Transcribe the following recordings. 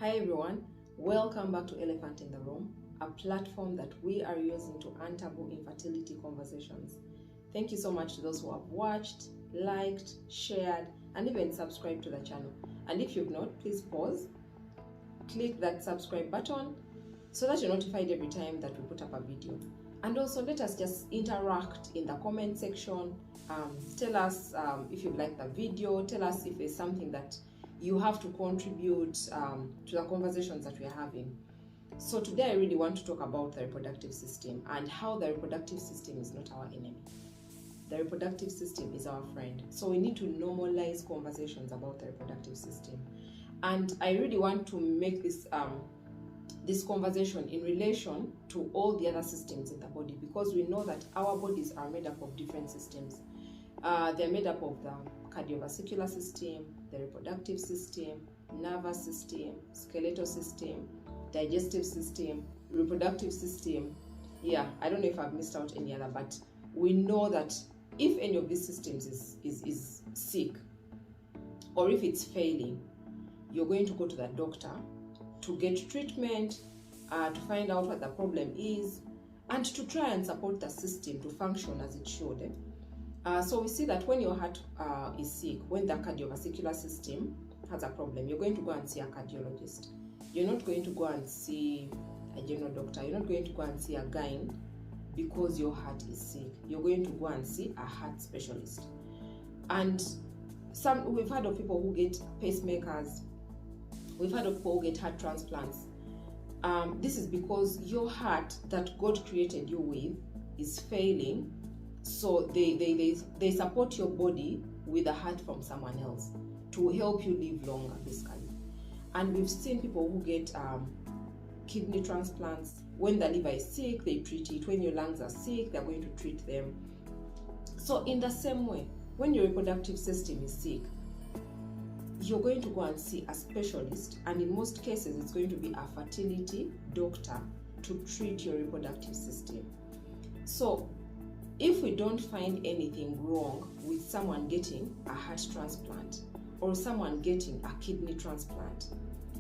Hi everyone, welcome back to Elephant in the Room, a platform that we are using to untaboo infertility conversations. Thank you so much to those who have watched, liked, shared, and even subscribed to the channel. And if you've not, please pause, click that subscribe button so that you're notified every time that we put up a video. And also let us just interact in the comment section. Tell us if you like the video, tell us if there's something that you have to contribute to the conversations that we are having. So today I really want to talk about the reproductive system and how the reproductive system is not our enemy. The reproductive system is our friend. So we need to normalize conversations about the reproductive system. And I really want to make this conversation in relation to all the other systems in the body, because we know that our bodies are made up of different systems. They're made up of the cardiovascular system, the reproductive system, nervous system, skeletal system, digestive system, reproductive system. Yeah, I don't know if I've missed out any other, but we know that if any of these systems is sick, or if it's failing, you're going to go to the doctor to get treatment, to find out what the problem is, and to try and support the system to function as it should. So we see that when your heart is sick, when the cardiovascular system has a problem, you're going to go and see a cardiologist. You're not going to go and see a general doctor. You're not going to go and see a gyne because your heart is sick. You're going to go and see a heart specialist. And we've heard of people who get pacemakers. We've heard of people who get heart transplants. This is because your heart that God created you with is failing. So they support your body with a heart from someone else to help you live longer, basically. And we've seen people who get kidney transplants. When the liver is sick, they treat it. When your lungs are sick, they're going to treat them. So in the same way, when your reproductive system is sick, you're going to go and see a specialist, and in most cases it's going to be a fertility doctor to treat your reproductive system. So if we don't find anything wrong with someone getting a heart transplant or someone getting a kidney transplant,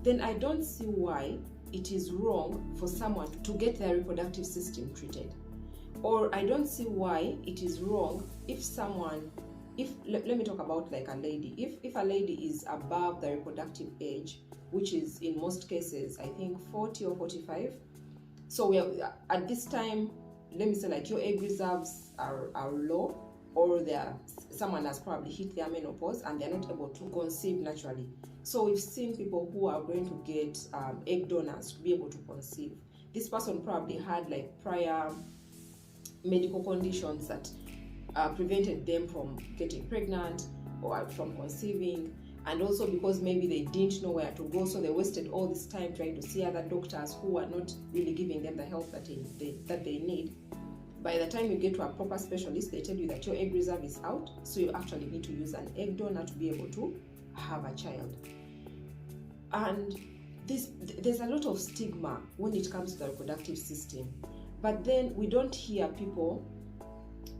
then I don't see why it is wrong for someone to get their reproductive system treated. Or I don't see why it is wrong if let me talk about like a lady. If a lady is above the reproductive age, which is in most cases, I think 40 or 45. So we are, at this time, let me say like your egg reserves are low, or someone has probably hit their menopause and they're not able to conceive naturally. So we've seen people who are going to get egg donors to be able to conceive. This person probably had like prior medical conditions that prevented them from getting pregnant or from conceiving, and also because maybe they didn't know where to go, so they wasted all this time trying to see other doctors who are not really giving them the help that they need. By the time you get to a proper specialist, they tell you that your egg reserve is out, so you actually need to use an egg donor to be able to have a child. And there's a lot of stigma when it comes to the reproductive system, but then we don't hear people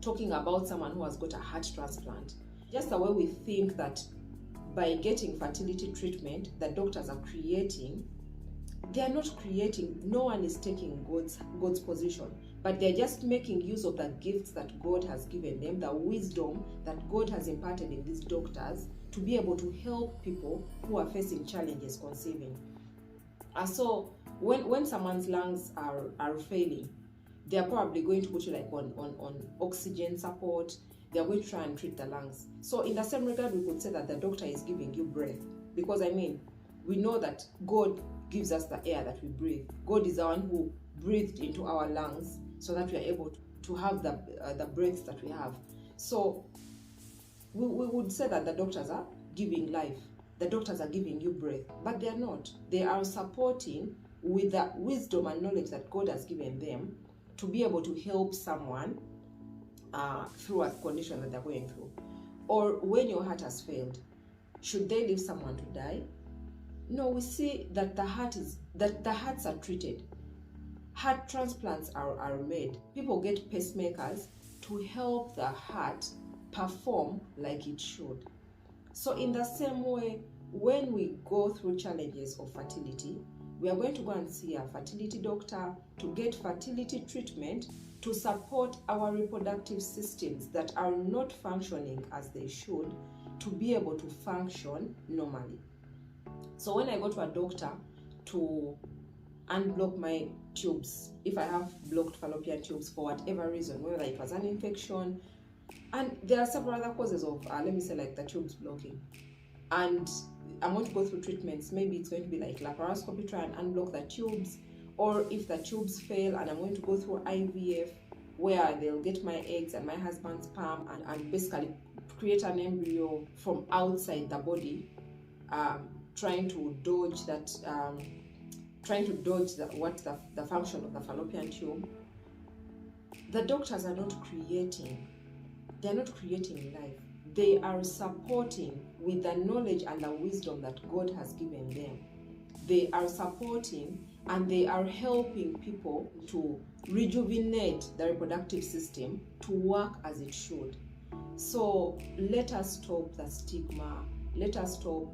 talking about someone who has got a heart transplant. Just the way we think that by getting fertility treatment, the doctors are creating, they are not creating. No one is taking God's position, but they're just making use of the gifts that God has given them, the wisdom that God has imparted in these doctors to be able to help people who are facing challenges conceiving. So when someone's lungs are failing, they are probably going to put you like on oxygen support. They are going to try and treat the lungs. So in the same regard, we could say that the doctor is giving you breath, because we know that God gives us the air that we breathe. God is the one who breathed into our lungs so that we are able to have the breaths that we have. So we would say that the doctors are giving life. The doctors are giving you breath, but they are not. They are supporting with the wisdom and knowledge that God has given them to be able to help someone through a condition that they're going through. Or when your heart has failed, should they leave someone to die? No, we see that the hearts are treated. Heart transplants are made. People get pacemakers to help the heart perform like it should. So in the same way, when we go through challenges of fertility, we are going to go and see a fertility doctor to get fertility treatment to support our reproductive systems that are not functioning as they should, to be able to function normally. So when I go to a doctor to unblock my tubes, if I have blocked fallopian tubes for whatever reason, whether it was an infection, and there are several other causes of, let me say, like the tubes blocking, and I'm going to go through treatments. Maybe it's going to be like laparoscopy, try and unblock the tubes, or if the tubes fail, and I'm going to go through IVF, where they'll get my eggs and my husband's sperm and basically create an embryo from outside the body, trying to dodge that, the function of the fallopian tube. The doctors are not creating, they're not creating life. They are supporting with the knowledge and the wisdom that God has given them. They are supporting and they are helping people to rejuvenate the reproductive system to work as it should. So let us stop the stigma. Let us stop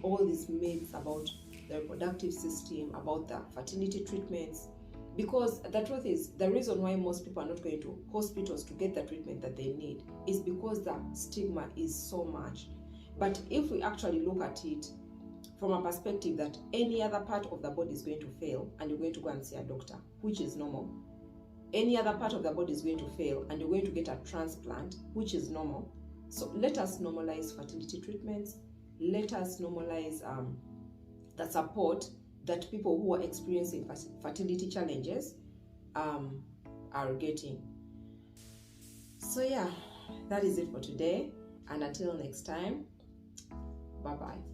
all these myths about the reproductive system, about the fertility treatments. Because the truth is, the reason why most people are not going to hospitals to get the treatment that they need is because the stigma is so much. But if we actually look at it from a perspective that any other part of the body is going to fail and you're going to go and see a doctor, which is normal. Any other part of the body is going to fail and you're going to get a transplant, which is normal. So let us normalize fertility treatments. Let us normalize the support that people who are experiencing fertility challenges are getting. So yeah, that is it for today. And until next time, bye-bye.